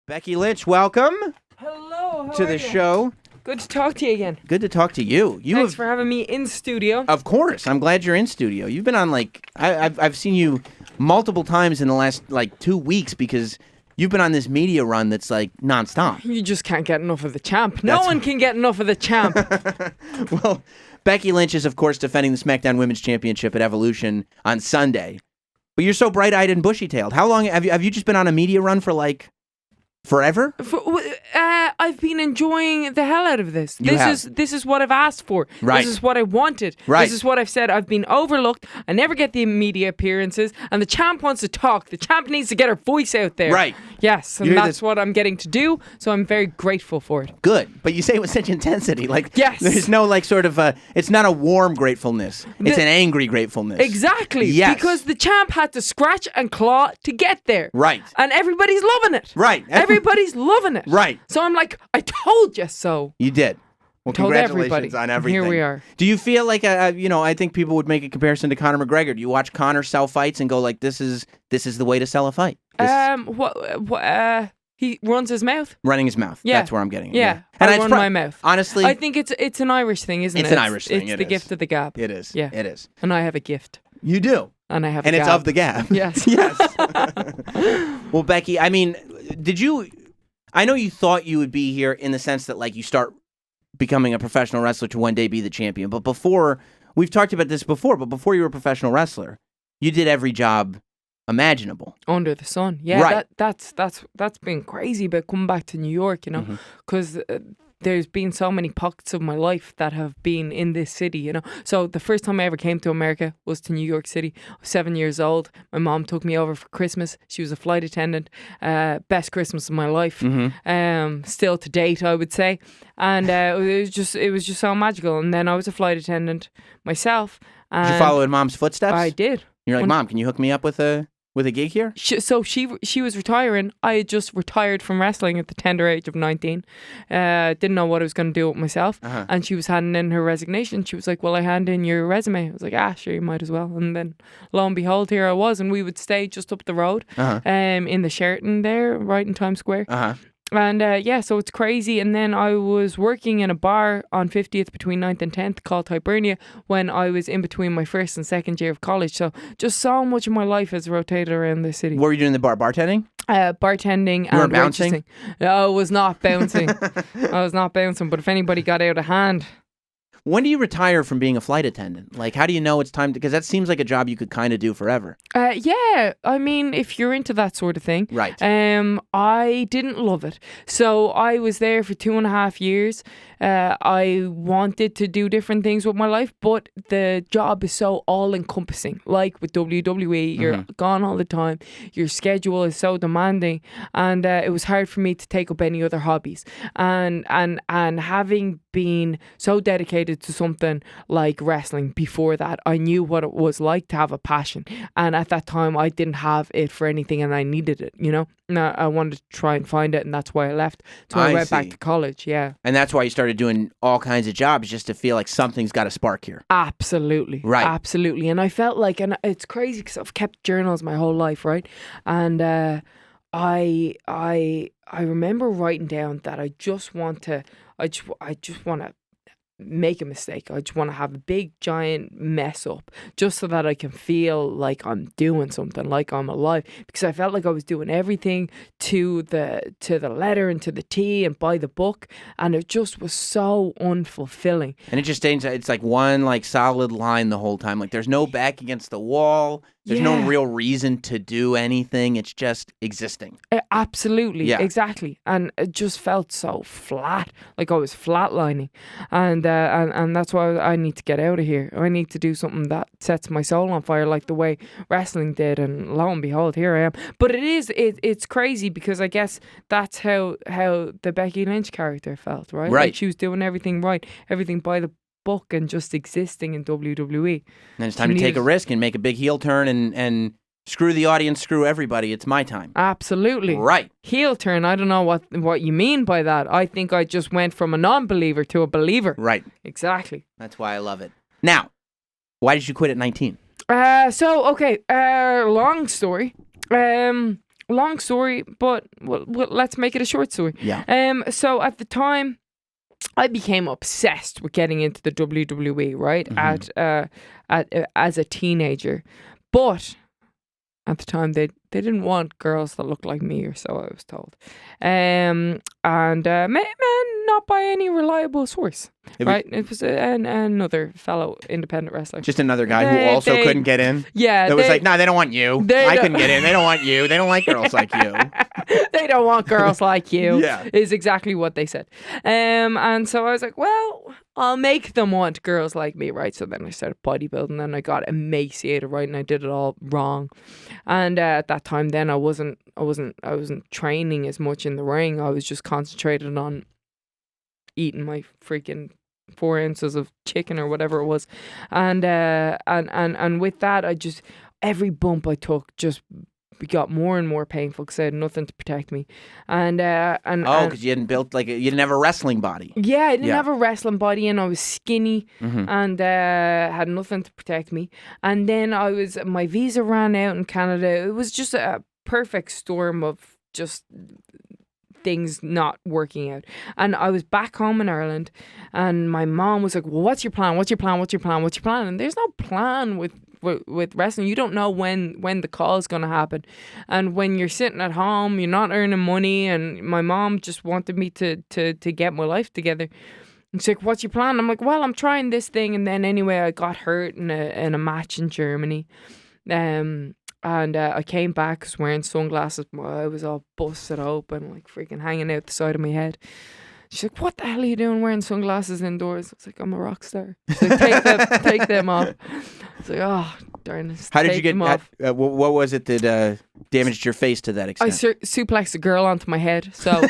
Becky Lynch, welcome Hello, to the show. Good to talk to you again. Good to talk to you. Thanks for having me in studio. Of course, I'm glad you're in studio. You've been on I've seen you multiple times in the last 2 weeks because you've been on this media run that's nonstop. You just can't get enough of the champ. No one can get enough of the champ. Well, Becky Lynch is of course defending the SmackDown Women's Championship at Evolution on Sunday. But you're so bright-eyed and bushy-tailed. How long have you just been on a media run for forever? I've been enjoying the hell out of this. This is what I've asked for. Right. This is what I wanted. Right. This is what I've said. I've been overlooked. I never get the media appearances, and the champ wants to talk. The champ needs to get her voice out there. Right. Yes, and that's what I'm getting to do. So I'm very grateful for it. Good, but you say it with such intensity. Yes. There's no it's not a warm gratefulness. It's an angry gratefulness. Exactly. Yes. Because the champ had to scratch and claw to get there. Right. And everybody's loving it. Right. Everybody's loving it. Right. So I'm like, I told you so. You did. Well, told congratulations everybody. on everything. Here we are. Do you feel like I think people would make a comparison to Conor McGregor. Do you watch Conor sell fights and go this is the way to sell a fight? He runs his mouth. Running his mouth. Yeah. That's where I'm getting it. Yeah. And I run my mouth. Honestly, I think it's an Irish thing, isn't it? It's an Irish thing. It's the gift of the gab. It is. Yeah. It is. And I have a gift. You do. And I have and a it's gab. of the gab. Yes. Yes. Well, Becky, I mean, I know you thought you would be here in the sense that you start becoming a professional wrestler to one day be the champion. But we've talked about this before, but before you were a professional wrestler, you did every job imaginable under the sun. Yeah, right. That's been crazy about coming back to New York, because there's been so many pockets of my life that have been in this city, So the first time I ever came to America was to New York City. I was 7 years old. My mom took me over for Christmas. She was a flight attendant. Best Christmas of my life. Still to date, I would say. And it was just so magical. And then I was a flight attendant myself. Did you follow in Mom's footsteps? I did. You're like, Mom, can you hook me up with a gig here? So she was retiring. I had just retired from wrestling at the tender age of 19. Didn't know what I was going to do with myself. And she was handing in her resignation. She was like, well, I hand in your resume. I was like, sure, you might as well. And then lo and behold, here I was. And we would stay just up the road in the Sheraton there, right in Times Square. And so it's crazy. And then I was working in a bar on 50th between 9th and 10th called Hibernia when I was in between my first and second year of college. So just so much of my life has rotated around the city. What were you doing in the bar? Bartending? Bartending and bouncing? No, I was not bouncing. But if anybody got out of hand. When do you retire from being a flight attendant? How do you know it's time to... Because that seems like a job you could kind of do forever. Yeah. I mean, if you're into that sort of thing. Right. I didn't love it. So I was there for 2.5 years. I wanted to do different things with my life, but the job is so all-encompassing. Like with WWE, you're gone all the time. Your schedule is so demanding. And it was hard for me to take up any other hobbies. And having been so dedicated to something like wrestling before that, I knew what it was like to have a passion. And at that time, I didn't have it for anything and I needed it, Now, I wanted to try and find it, and that's why I left. So I went back to college, yeah. And that's why you started doing all kinds of jobs, just to feel like something's got a spark here. Absolutely. Right. Absolutely. And I felt like, and it's crazy because I've kept journals my whole life, right? And I remember writing down that I just want to make a mistake. I just want to have a big giant mess up just so that I can feel like I'm doing something, like I'm alive, because I felt like I was doing everything to the letter and to the T and by the book, and it just was so unfulfilling. And it just stays, it's like one solid line the whole time. There's no back against the wall. There's no real reason to do anything. It's just existing. Absolutely. Yeah. Exactly. And it just felt so flat, like I was flatlining. And that's why I need to get out of here. I need to do something that sets my soul on fire like the way wrestling did. And lo and behold, here I am. But it's crazy because I guess that's how the Becky Lynch character felt, right? Right. Like she was doing everything right, everything by the book and just existing in WWE. And it's time to take a risk and make a big heel turn and screw the audience, screw everybody. It's my time. Absolutely. Right. Heel turn. I don't know what you mean by that. I think I just went from a non-believer to a believer. Right. Exactly. That's why I love it. Now, why did you quit at 19? Long story. long story, but let's make it a short story. Yeah. So at the time, I became obsessed with getting into the WWE, right? As a teenager, but at the time they didn't want girls that looked like me, or so I was told, and not by any reliable source. It was another fellow independent wrestler, just another guy who also couldn't get in. Yeah, it was like, they don't want you. I couldn't get in. They don't want you. They don't like girls like you. They don't want girls like you. Yeah, is exactly what they said. And so I was like, well, I'll make them want girls like me, right? So then I started bodybuilding, and I got emaciated, right? And I did it all wrong. And at that time, then I wasn't training as much in the ring. I was just concentrated on eating my freaking 4 ounces of chicken or whatever it was, and with that, I just, every bump I took just got more and more painful because I had nothing to protect me, and because you hadn't built you didn't have a wrestling body. Yeah, I didn't have a wrestling body, and I was skinny, Mm-hmm. and had nothing to protect me. And then my visa ran out in Canada. It was just a perfect storm of just things not working out. And I was back home in Ireland, and my mom was like, well, what's your plan? What's your plan? What's your plan? What's your plan? And there's no plan with wrestling. You don't know when the call is going to happen. And when you're sitting at home, you're not earning money, and my mom just wanted me to get my life together. And she's like, what's your plan? I'm like, well, I'm trying this thing. And then anyway, I got hurt in a match in Germany. And I came back wearing sunglasses. I was all busted open, like freaking hanging out the side of my head. She's like, what the hell are you doing wearing sunglasses indoors? I was like, I'm a rock star. She's like, take them off. I was like, oh, darn it. How did you get, what was it that damaged your face to that extent? I suplexed a girl onto my head. So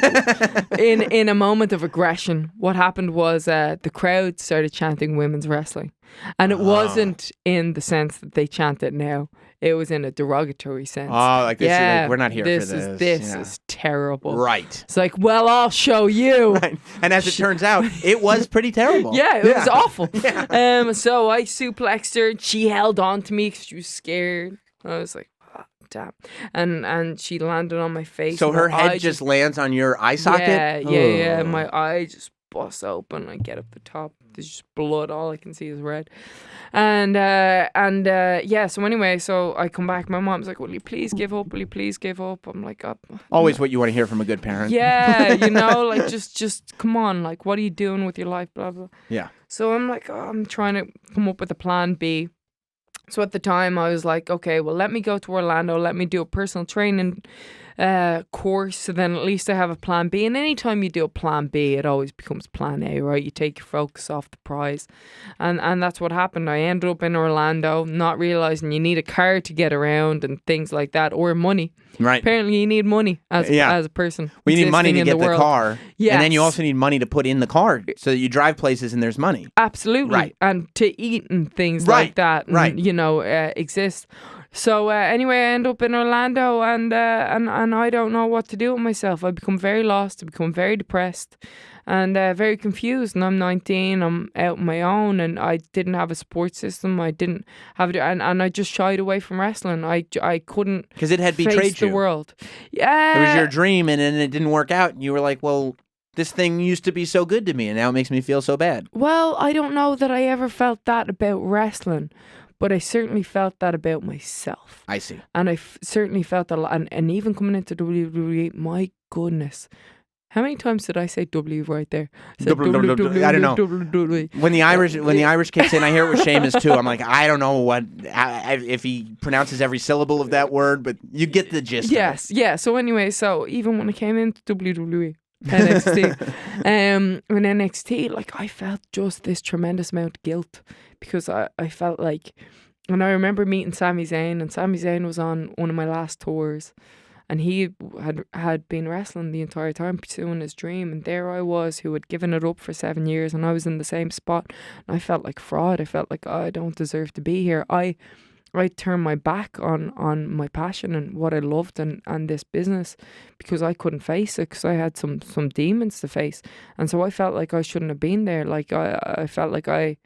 in a moment of aggression, what happened was the crowd started chanting women's wrestling. And it wasn't in the sense that they chant it now. It was in a derogatory sense. Oh, like this is we're not here for this. This is terrible. Right. It's like, well, I'll show you. Right. And as it turns out, it was pretty terrible. Yeah, it was awful. Yeah. So I suplexed her. And she held on to me because she was scared. I was like, oh, damn. And she landed on my face. So her head just lands on your eye socket? Yeah. My eye just busts open. I get up the top. There's just blood. All I can see is red. And so anyway, so I come back. My mom's like, will you please give up? Will you please give up? I'm like, always what you want to hear from a good parent. Yeah, like just come on, like, what are you doing with your life? Blah, blah. Yeah. So I'm like, I'm trying to come up with a plan B. So at the time I was like, okay, well, let me go to Orlando. Let me do a personal training course, so then at least I have a plan B. And anytime you do a plan B, it always becomes plan A, right? You take your focus off the prize, and that's what happened. I ended up in Orlando, not realizing you need a car to get around and things like that, or money. Right. Apparently, you need money as a person. Well, you need money to get the car, yes. And then you also need money to put in the car so that you drive places and there's money. Absolutely, right. And to eat and things like that, and, right? Exist. So anyway, I end up in Orlando, and I don't know what to do with myself. I become very lost. I become very depressed, and very confused. And I'm 19. I'm out on my own, and I didn't have a support system. I didn't have it, and I just shied away from wrestling. I couldn't because it had betrayed face the world. Yeah, it was your dream, and then it didn't work out. And you were like, well, this thing used to be so good to me, and now it makes me feel so bad. Well, I don't know that I ever felt that about wrestling. But I certainly felt that about myself. I see. And I certainly felt that a lot. And even coming into WWE, my goodness. How many times did I say W right there? I don't know. When the Irish kicks in, I hear it with Sheamus too. I'm like, I don't know if he pronounces every syllable of that word, but you get the gist. Yes, yeah. So anyway, so even when I came into WWE, NXT, in NXT, like, I felt just this tremendous amount of guilt because I felt like, and I remember meeting Sami Zayn, and Sami Zayn was on one of my last tours, and he had been wrestling the entire time, pursuing his dream, and there I was, who had given it up for 7 years, and I was in the same spot, and I felt like fraud. I felt like, I don't deserve to be here. I turned my back on my passion and what I loved and this business because I couldn't face it, because I had some demons to face. And so I felt like I shouldn't have been there. Like I felt like I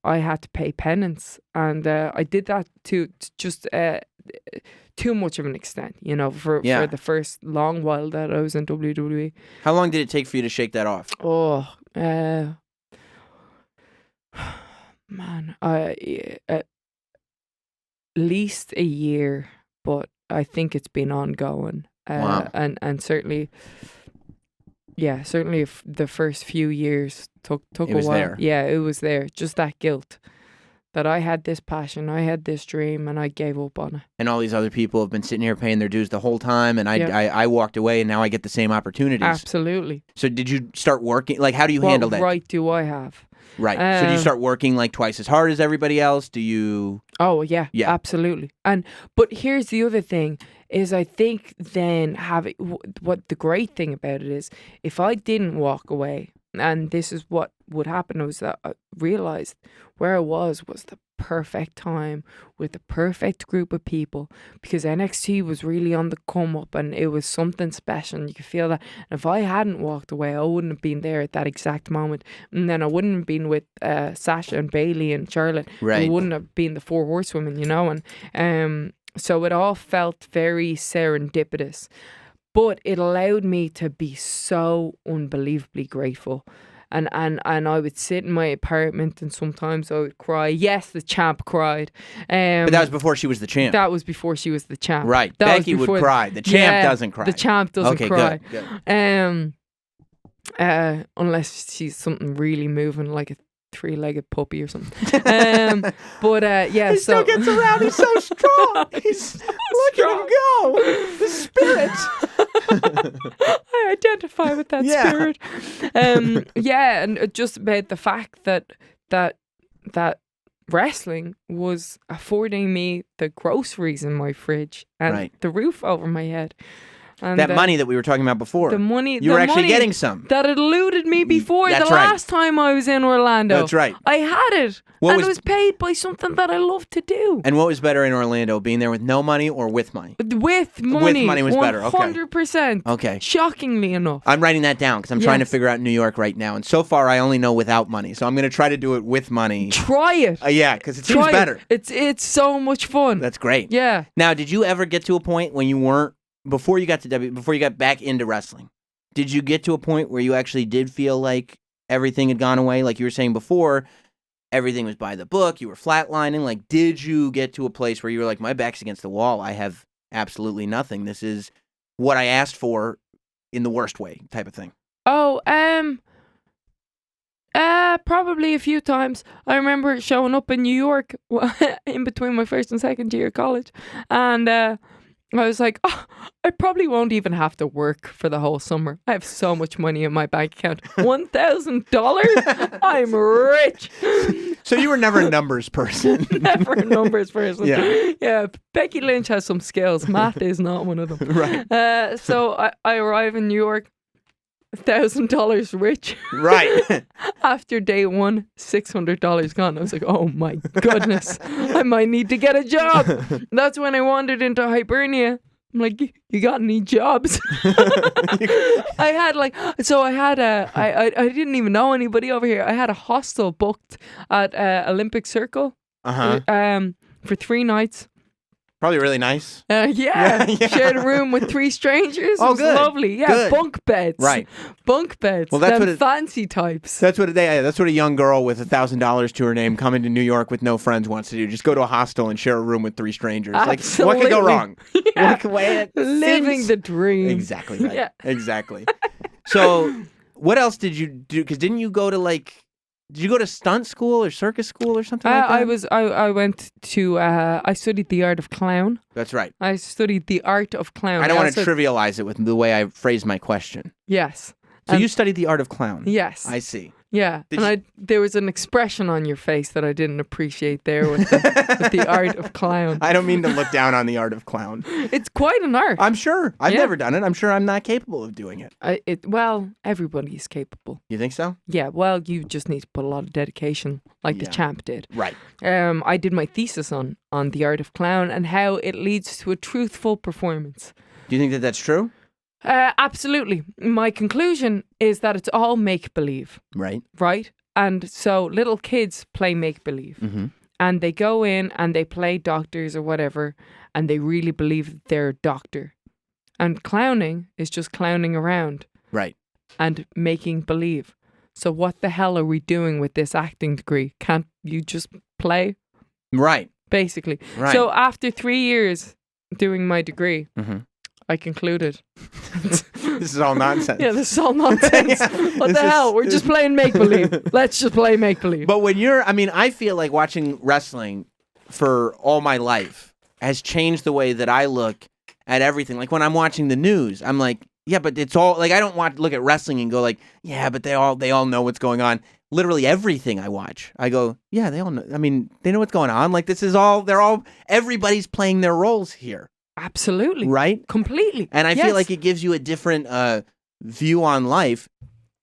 had to pay penance. And I did that to just too much of an extent, you know, for the first long while that I was in WWE. How long did it take for you to shake that off? Oh, man, at least a year, but I think it's been ongoing. Wow. And certainly, the first few years took a while. There. Yeah, it was there. Just that guilt that I had this passion, I had this dream, and I gave up on it. And all these other people have been sitting here paying their dues the whole time, and I walked away, and now I get the same opportunities. Absolutely. So did you start working? Like, how do you handle that? What right do I have? Right. So do you start working like twice as hard as everybody else? Do you? Oh, yeah. Absolutely. But here's the other thing is I think then what the great thing about it is if I didn't walk away, and this is what would happen, was that I realized where I was the perfect time with the perfect group of people, because NXT was really on the come up and it was something special and you could feel that. And if I hadn't walked away, I wouldn't have been there at that exact moment, and then I wouldn't have been with Sasha and Bailey and Charlotte. Right. It wouldn't have been the four horsewomen, you know. And so it all felt very serendipitous, but it allowed me to be so unbelievably grateful. And I would sit in my apartment and sometimes I would cry. Yes, the champ cried. But that was before she was the champ. That was before she was the champ. Right. Becky would cry. The champ doesn't cry. The champ doesn't cry. Good. Unless she's something really moving, like a three-legged puppy or something. Yeah. He still gets around. He's so strong. Look at him go. The spirit. I identify with that spirit. And just about the fact that wrestling was affording me the groceries in my fridge and the roof over my head. And that money that we were talking about before. The money. You were actually getting some. That had eluded me before. That's the last time I was in Orlando. That's right. I had it. It was paid by something that I loved to do. And what was better in Orlando, being there with no money or with money? With money. With money was better. Okay. 100%. Okay. Shockingly enough. I'm writing that down because I'm trying to figure out New York right now. And so far, I only know without money. So I'm going to try to do it with money. Try it. Yeah, because it seems better. It's so much fun. That's great. Yeah. Now, did you ever get to a point when you weren't, before you got back into wrestling, did you get to a point where you actually did feel like everything had gone away? Like you were saying before, everything was by the book, you were flatlining. Like, did you get to a place where you were like, my back's against the wall, I have absolutely nothing. This is what I asked for in the worst way type of thing? Oh, probably a few times. I remember showing up in New York in between my first and second year of college, and I was like, I probably won't even have to work for the whole summer. I have so much money in my bank account. $1,000? I'm rich. So you were never a numbers person. Never a numbers person. Yeah. Yeah. Becky Lynch has some skills. Math is not one of them. Right. So I arrive in New York, $1,000 rich. Right. After day one, $600 gone. I was like, oh my goodness, I might need to get a job. That's when I wandered into Hibernia. I'm like, you got any jobs? I didn't even know anybody over here. I had a hostel booked at Olympic Circle for 3 nights. Probably really nice. Yeah. Shared a room with 3 strangers. It was lovely. Yeah, good. Bunk beds. Right. Bunk beds. Well, that's them fancy types. That's what a young girl with $1,000 to her name coming to New York with no friends wants to do. Just go to a hostel and share a room with 3 strangers. Absolutely. Like, what could go wrong? Yeah. Living the dream. Exactly right. Yeah. Exactly. So, what else did you do? Because didn't you go to did you go to stunt school or circus school or something like that? I went to I studied the art of clown. That's right. I studied the art of clown. I don't want to trivialize it with the way I phrased my question. Yes. So you studied the art of clown. Yes. I see. Yeah. There was an expression on your face that I didn't appreciate there with the art of clown. I don't mean to look down on the art of clown. It's quite an art. I'm sure. I've never done it. I'm sure I'm not capable of doing it. Well, everybody's capable. You think so? Yeah. Well, you just need to put a lot of dedication, like the champ did. Right. I did my thesis on the art of clown and how it leads to a truthful performance. Do you think that that's true? Absolutely. My conclusion is that it's all make-believe. Right. Right? And so little kids play make-believe. Mm-hmm. and they go in and they play doctors or whatever, and they really believe that they're a doctor. And clowning is just clowning around. Right. And making believe. So what the hell are we doing with this acting degree? Can't you just play? Right. Basically. Right. So after 3 years doing my degree, Mm-hmm. I concluded. This is all nonsense. Yeah, this is all nonsense. What the hell? We're just playing make-believe. Let's just play make-believe. But when I feel like watching wrestling for all my life has changed the way that I look at everything. Like when I'm watching the news, I'm like, yeah, but it's all like I don't look at wrestling and go like, yeah, but they all know what's going on. Literally everything I watch, I go, yeah, they all know. I mean, they know what's going on. Like this is everybody's playing their roles here. Absolutely. Right? Completely. And I feel like it gives you a different view on life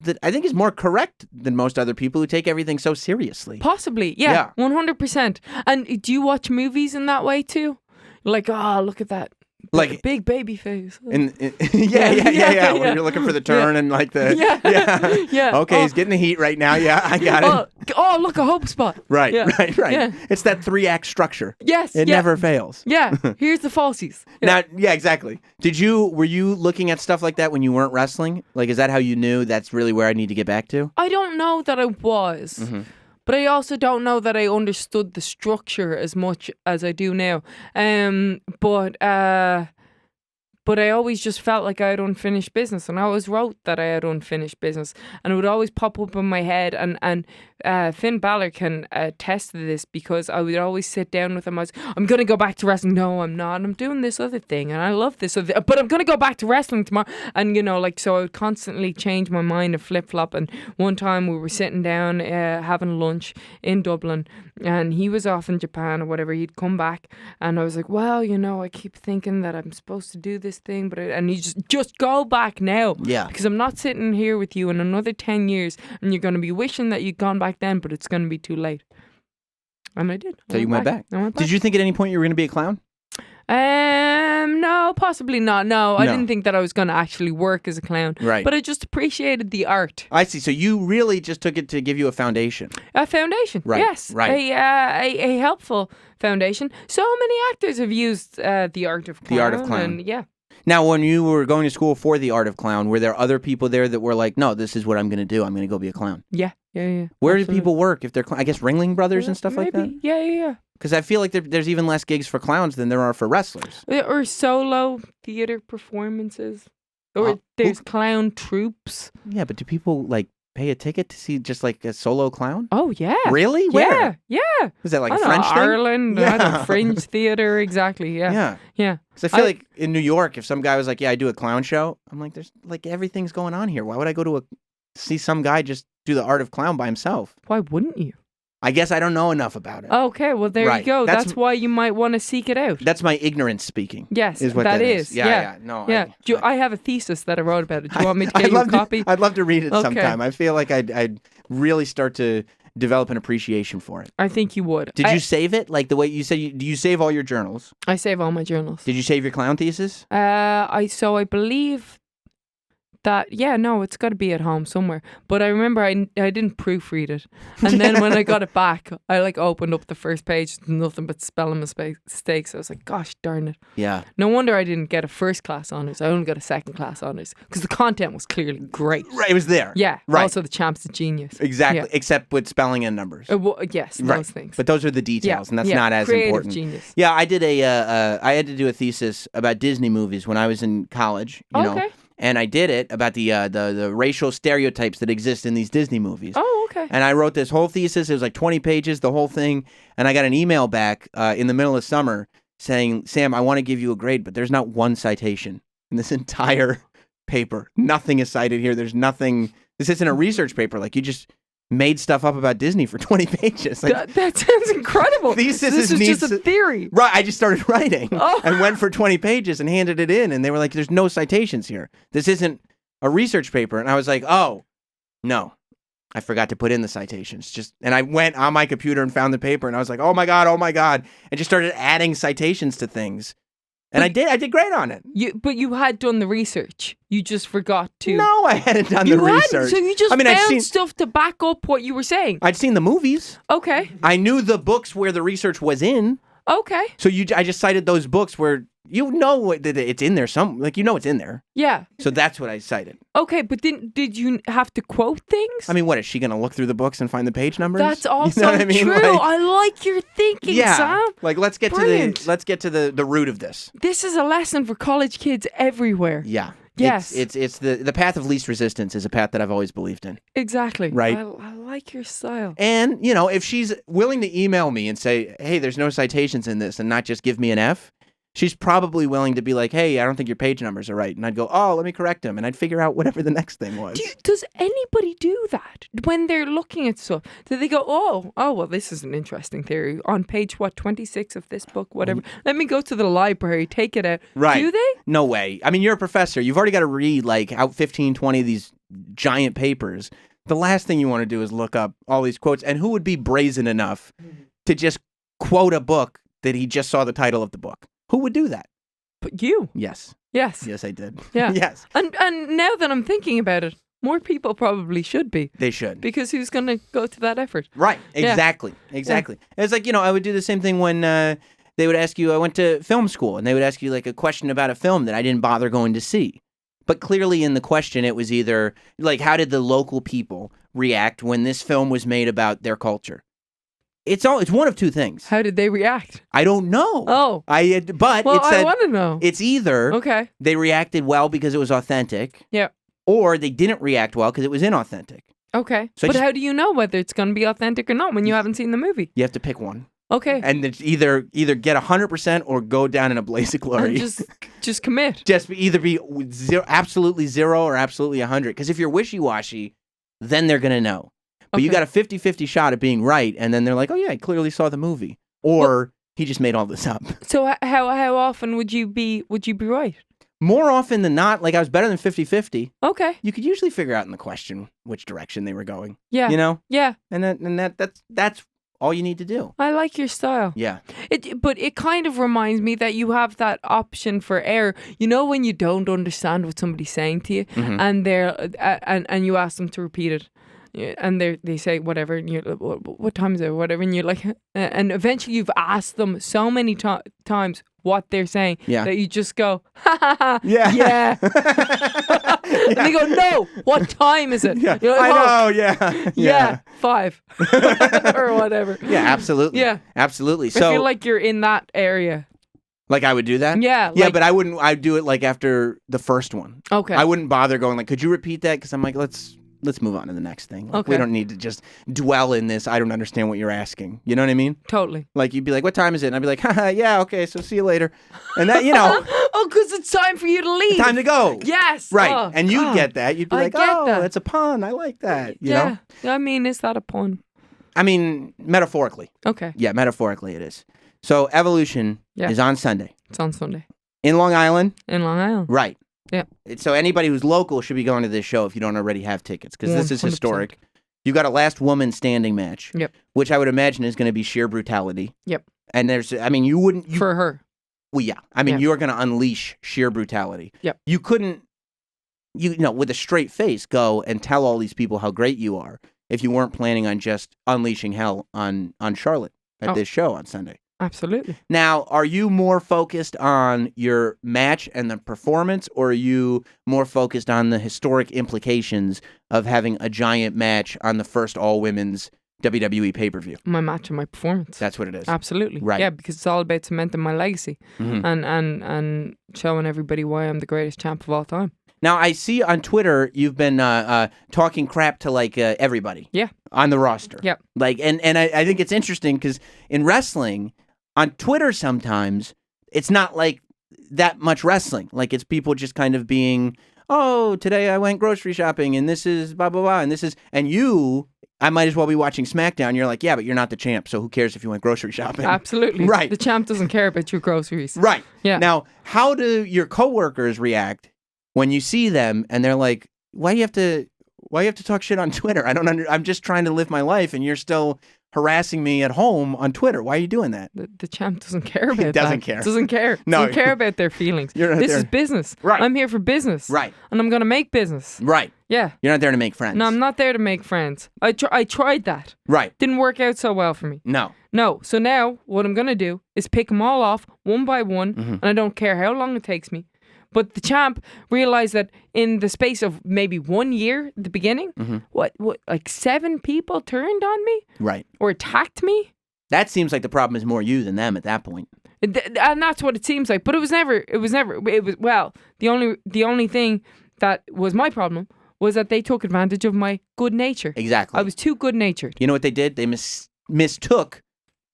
that I think is more correct than most other people who take everything so seriously. Possibly. Yeah. 100%. And do you watch movies in that way too? Like, oh, look at that. Like big baby face. Yeah. Where you're looking for the turn and like the yeah. Okay, he's getting the heat right now. Yeah, I got it. Oh, look, a hope spot. Right. Yeah. It's that 3-act structure. Yes. It never fails. Yeah. Here's the falsies. Yeah. Now, exactly. Were you looking at stuff like that when you weren't wrestling? Like, is that how you knew that's really where I need to get back to? I don't know that I was. Mm-hmm. But I also don't know that I understood the structure as much as I do now. But I always just felt like I had unfinished business, and I always wrote that I had unfinished business, and it would always pop up in my head. And Finn Balor can attest to this because I would always sit down with him. I was, I'm going to go back to wrestling. No, I'm not. I'm doing this other thing, and I love this other. But I'm going to go back to wrestling tomorrow. And so I would constantly change my mind and flip flop. And one time we were sitting down having lunch in Dublin, and he was off in Japan or whatever. He'd come back, and I was like, well, I keep thinking that I'm supposed to do this thing, and you just go back now. Yeah. Because I'm not sitting here with you in another 10 years, and you're going to be wishing that you'd gone back then, but it's going to be too late. And I did. So you went back. I went back. Did you think at any point you were going to be a clown? No, possibly not. No, I didn't think that I was going to actually work as a clown. Right. But I just appreciated the art. I see. So you really just took it to give you a foundation. A foundation. Right. Yes. Right. A helpful foundation. So many actors have used the art of clown. The art of clown. And, yeah. Now, when you were going to school for the art of clown, were there other people there that were like, no, this is what I'm going to do. I'm going to go be a clown. Yeah. Where do people work if they're, I guess, Ringling Brothers and stuff like that? Yeah. Because I feel like there's even less gigs for clowns than there are for wrestlers. Or solo theater performances. Or there's clown troops. Yeah, but do people like pay a ticket to see just like a solo clown? Oh, yeah. Really? Where? Yeah. Is that like a French thing? Ireland, Yeah. Fringe theater, exactly. Yeah. Because I feel like in New York, if some guy was like, yeah, I do a clown show, I'm like, there's like everything's going on here. Why would I go to see some guy just do the art of clown by himself? Why wouldn't you? I guess I don't know enough about it. Okay, well, there you go. That's why you might want to seek it out. That's my ignorance speaking. Yes, is what that is. Yeah. No. Yeah. I have a thesis that I wrote about it. Do you want me to get you a copy? I'd love to read it sometime. I feel like I'd really start to develop an appreciation for it. I think you would. Did you save it? Like the way you said, do you save all your journals? I save all my journals. Did you save your clown thesis? I believe that, it's got to be at home somewhere. But I remember I didn't proofread it. And then when I got it back, I opened up the first page, nothing but spelling mistakes. I was like, gosh darn it. Yeah. No wonder I didn't get a first class honours. I only got a second class honours because the content was clearly great. Right, it was there. Yeah. Right. Also, the champ's a genius. Exactly. Yeah. Except with spelling and numbers. Yes, right. those things. But those are the details, and that's not as creative important. Genius. Yeah, I did I had to do a thesis about Disney movies when I was in college. You know, and I did it about the racial stereotypes that exist in these Disney movies. Oh, okay. And I wrote this whole thesis. It was like 20 pages, the whole thing. And I got an email back in the middle of summer saying, Sam, I want to give you a grade, but there's not one citation in this entire paper. Nothing is cited here. There's nothing. This isn't a research paper. Like, you just made stuff up about Disney for 20 pages. Like, that sounds incredible. This is just a theory. Right. I just started writing and went for 20 pages and handed it in. And they were like, there's no citations here. This isn't a research paper. And I was like, oh, no. I forgot to put in the citations. And I went on my computer and found the paper. And I was like, oh, my God. And just started adding citations to things. And I did great on it. But you had done the research. You just forgot to. No, I hadn't done You the hadn't, research. so you just I'd found stuff to back up what you were saying. I'd seen the movies. Okay. I knew the books where the research was in. Okay. So I just cited those books where it's in there. It's in there. Yeah. So that's what I cited. Okay, but did you have to quote things? I mean, what is she going to look through the books and find the page numbers? That's also you know what I mean? true. I like your thinking, Sam. Like let's get Brilliant. to the root of this. This is a lesson for college kids everywhere. Yeah. Yes. It's the path of least resistance is a path that I've always believed in. Exactly. Right. I like your style. And, if she's willing to email me and say, hey, there's no citations in this and not just give me an F, she's probably willing to be like, hey, I don't think your page numbers are right. And I'd go, oh, let me correct them. And I'd figure out whatever the next thing was. Does anybody do that when they're looking at stuff? Do they go, oh, well, this is an interesting theory. On page, 26 of this book, whatever. Let me go to the library, take it out. Right. Do they? No way. I mean, you're a professor. You've already got to read out 15, 20 of these giant papers. The last thing you want to do is look up all these quotes. And who would be brazen enough to just quote a book that he just saw the title of the book? Who would do that? But you. Yes. Yes. Yes, I did. Yeah. Yes. And now that I'm thinking about it, more people probably should be. They should. Because who's going to go to that effort? Right. Yeah. Exactly. Exactly. Yeah. It's like, I would do the same thing when they would ask you, I went to film school, and they would ask you like a question about a film that I didn't bother going to see. But clearly in the question, it was either like, how did the local people react when this film was made about their culture? It's one of two things. How did they react? I don't know. Oh. But well, it said I want to know. It's either okay. they reacted well because it was authentic. Yeah. Or they didn't react well because it was inauthentic. Okay. So but how do you know whether it's going to be authentic or not when you haven't seen the movie? You have to pick one. Okay. And it's either get 100% or go down in a blaze of glory. And just commit. Just either be absolutely 0 or absolutely 100. Because if you're wishy-washy, then they're going to know. But you got a 50-50 shot at being right, and then they're like, oh yeah, I clearly saw the movie. Or he just made all this up. So how often would you be right? More often than not, like I was better than 50-50. Okay. You could usually figure out in the question which direction they were going. Yeah. Yeah. And that's all you need to do. I like your style. Yeah. But it kind of reminds me that you have that option for error. When you don't understand what somebody's saying to you, and they're and you ask them to repeat it. And they say whatever, and you're like, what time is it? Whatever, and you're like, and eventually you've asked them so many times what they're saying that you just go, ha ha ha, yeah. And they go, no, what time is it? Yeah, You're like, I know, yeah, 5 or whatever. Yeah, absolutely. Yeah, absolutely. So I feel like you're in that area. Like I would do that? Yeah. Yeah, but I wouldn't. I'd do it like after the first one. Okay. I wouldn't bother going like, could you repeat that? Because I'm like, let's move on to the next thing. Like, we don't need to just dwell in this. I don't understand what you're asking. You know what I mean? Totally. Like you'd be like, what time is it? And I'd be like, haha, yeah, okay, so see you later. And that, oh, because it's time for you to leave. Time to go. Yes. Right. Oh, and you get that. You'd be like, oh, that's a pun. I like that. You know? I mean, is that a pun? I mean, metaphorically. Okay. Yeah, metaphorically it is. So Evolution is on Sunday. It's on Sunday. In Long Island? In Long Island. Right. Yeah. So anybody who's local should be going to this show if you don't already have tickets, because this is 100%. historic. You got a last woman standing match. Yep. Which I would imagine is going to be sheer brutality. Yep. And you wouldn't... For her. Well, yeah. I mean, you're going to unleash sheer brutality. Yep. You couldn't, with a straight face, go and tell all these people how great you are if you weren't planning on just unleashing hell on Charlotte at this show on Sunday. Absolutely. Now, are you more focused on your match and the performance, or are you more focused on the historic implications of having a giant match on the first all-women's WWE pay-per-view? My match and my performance. That's what it is. Absolutely. Right. Yeah, because it's all about cementing my legacy and showing everybody why I'm the greatest champ of all time. Now, I see on Twitter you've been talking crap to like everybody. Yeah. On the roster. Yep. Like, and I think it's interesting because in wrestling, on Twitter sometimes it's not like that much wrestling. Like it's people just kind of being, oh, today I went grocery shopping and this is blah blah blah and this is, and you, I might as well be watching SmackDown. You're like, yeah, but you're not the champ, so who cares if you went grocery shopping? Absolutely. Right. The champ doesn't care about your groceries. Right. Yeah. Now, how do your coworkers react when you see them and they're like, why do you have to talk shit on Twitter? I'm just trying to live my life and you're still harassing me at home on Twitter. Why are you doing that? The champ doesn't care about that. Doesn't care. Doesn't care. No. Doesn't care about their feelings. This is business. Right. I'm here for business. Right. And I'm going to make business. Right. Yeah. You're not there to make friends. No, I'm not there to make friends. I tried that. Right. Didn't work out so well for me. No. So now what I'm going to do is pick them all off one by one, and I don't care how long it takes me. But the champ realized that in the space of maybe 1 year at the beginning, what, like 7 people turned on me? Right. Or attacked me? That seems like the problem is more you than them at that point. And that's what it seems like. But it was the only thing that was my problem was that they took advantage of my good nature. Exactly. I was too good natured. You know what they did? They mistook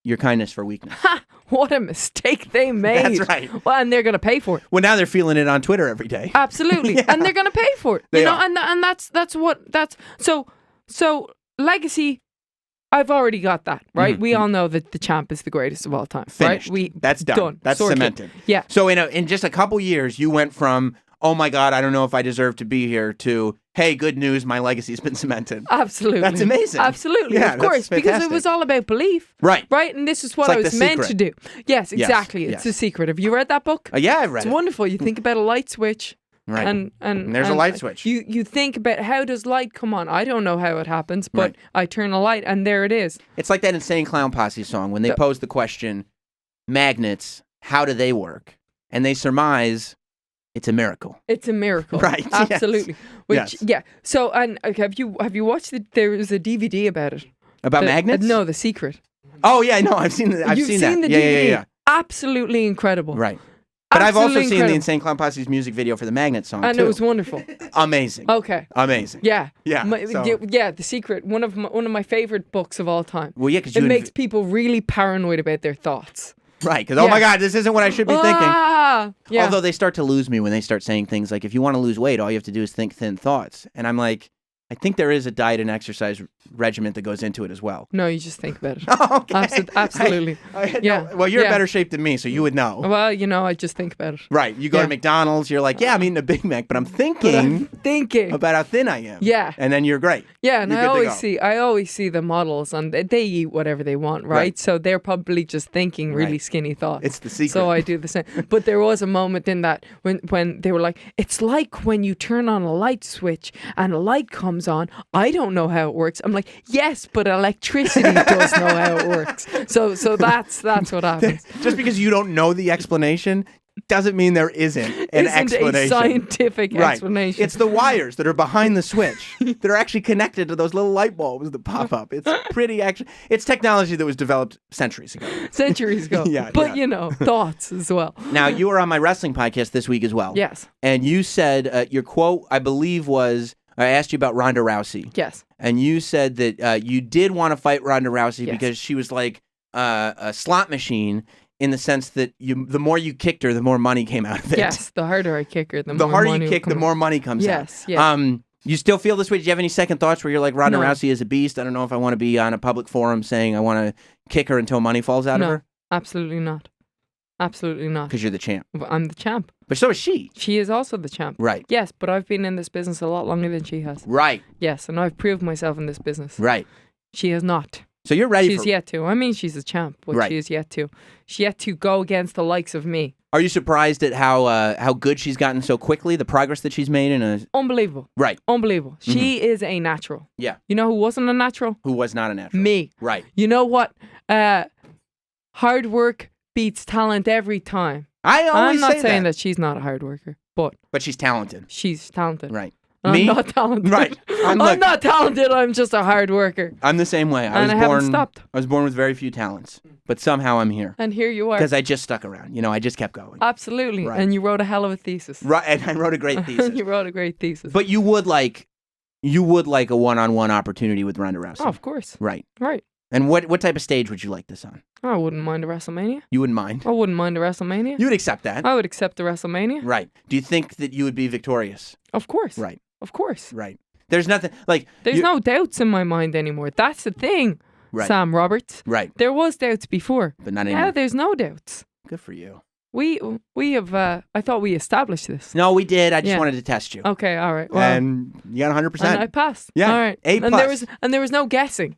your kindness for weakness. Ha! What a mistake they made. That's right. Well, and they're going to pay for it. Well, now they're feeling it on Twitter every day. Absolutely. Yeah. And they're going to pay for it. They you know, are. and that's so legacy. I've already got that, right? We all know that the champ is the greatest of all time, Finished. right? That's done. That's Sorted. cemented. Yeah. So in just a couple years, you went from, oh my God, I don't know if I deserve to be here, to, hey, good news, my legacy's been cemented. Absolutely. That's amazing. Absolutely. Yeah, of course. that's Because it fantastic. was all about belief. Right. Right? And this is what It's like I was The meant Secret. to do. Yes, exactly. yes. It's The Secret. Have you read that book? Yeah, I've read It's it. wonderful. You think about a light switch. Right. And there's a light switch. You think about how does light come on? I don't know how it happens, but Right. I turn a light and there it is. It's like that Insane Clown Posse song when they pose the question, magnets, how do they work? And they surmise it's a miracle. It's a miracle. Right, yes. Absolutely. Which Yes. yeah. So and okay, have you watched there was a DVD about it. About magnets? No, The Secret. Oh yeah, no, I've seen that. You've seen the yeah, DVD. yeah. Absolutely incredible. Right. But I've also Absolutely seen the incredible. Insane Clown Posse's music video for the Magnet song And too. it was wonderful. Amazing. Okay. Amazing. Yeah. Yeah, so- Yeah, The Secret, one of my favorite books of all time. Well, yeah, because It makes people really paranoid about their thoughts. right. Because oh my Yeah. God, this isn't what I should be thinking. Ah, yeah. Although they start to lose me when they start saying things like, if you want to lose weight, all you have to do is think thin thoughts. And I'm like, I think there is a diet and exercise regimen that goes into it as well. No, you just think about it. Okay. Absolutely. Yeah. Well, you're in Yeah. better shape than me, so you would know. Well, you know, I just think about it. Right. You go Yeah. to McDonald's, you're like, yeah, I'm eating a Big Mac, but I'm thinking Thinking. about how thin I am. Yeah. And then you're great. Yeah, and You're I good to always go. see the models, and they eat whatever they want, right? So they're probably just thinking really Right. skinny thoughts. It's The Secret. So I do the same. But there was a moment in that when they were like, it's like when you turn on a light switch and a light comes on. I don't know how it works. I'm like, yes, but electricity does know how it works. So that's what happens. Just because you don't know the explanation doesn't mean there isn't an explanation. A scientific Right. explanation. It's the wires that are behind the switch that are actually connected to those little light bulbs that pop up. It's it's technology that was developed centuries ago. centuries ago. Yeah, but yeah. you know, thoughts as well. Now, you were on my wrestling podcast this week as well. Yes. And you said, your quote, I believe, was, I asked you about Ronda Rousey. Yes. And you said that you did want to fight Ronda Rousey Yes. because she was like a slot machine in the sense that the more you kicked her, the more money came out of it. Yes. The harder I kick her, the The more harder money you will kick, come the more money comes out. Yes. Yes. You still feel this way? Do you have any second thoughts where you're like, Ronda No. Rousey is a beast? I don't know if I want to be on a public forum saying I want to kick her until money falls out of No, her? absolutely not. Absolutely not. Because you're the champ. I'm the champ. But so is she. She is also the champ. Right. Yes, but I've been in this business a lot longer than she has. Right. Yes, and I've proved myself in this business. Right. She has not. So you're ready She's for... yet to. I mean, she's a champ, but Right. she is yet to. She's yet to go against the likes of me. Are you surprised at how good she's gotten so quickly, the progress that she's made in a... Unbelievable. Right. Unbelievable. She is a natural. Yeah. You know who wasn't a natural? Who was not a natural. Me. Right. You know what? Hard work beats talent every time. I always I'm not say saying that she's not a hard worker, but But she's talented. she's talented. Right. I'm Me? not talented. Right. I'm look, not talented. I'm just a hard worker. I'm the same way. And I haven't stopped. I was born with very few talents, but somehow I'm here And here you are. because I just stuck around. You know, I just kept going. Absolutely. Right. And you wrote a hell of a thesis. Right, and I wrote a great thesis. You wrote a great thesis. But you would like a one-on-one opportunity with Ronda Rousey. Oh, of course. Right. Right. And what type of stage would you like this on? I wouldn't mind a WrestleMania. You wouldn't mind. I wouldn't mind a WrestleMania. You would accept that. I would accept the WrestleMania. Right. Do you think that you would be victorious? Of course. Right. Of course. Right. There's nothing like There's no doubts in my mind anymore. That's the thing, Right. Sam Roberts. Right. There was doubts before. But not Now anymore. there's no doubts. Good for you. We have. I thought we established this. No, we did. I just Yeah. wanted to test you. Okay. All right. Well, And you got 100%. and I passed. Yeah, All right. A+. And there was no guessing.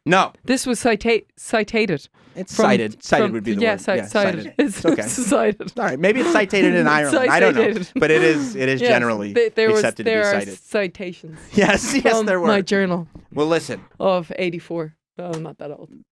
No. This was cited. It's From- cited. Cited from- would be the yeah, word. cited. It's Okay. cited. All right. Maybe it's cited in Ireland. I don't know. Cited. But it is Yes, generally there accepted to be are cited. citations. Yes, from there were. my journal Well, listen. of 84. Oh, I'm not that old.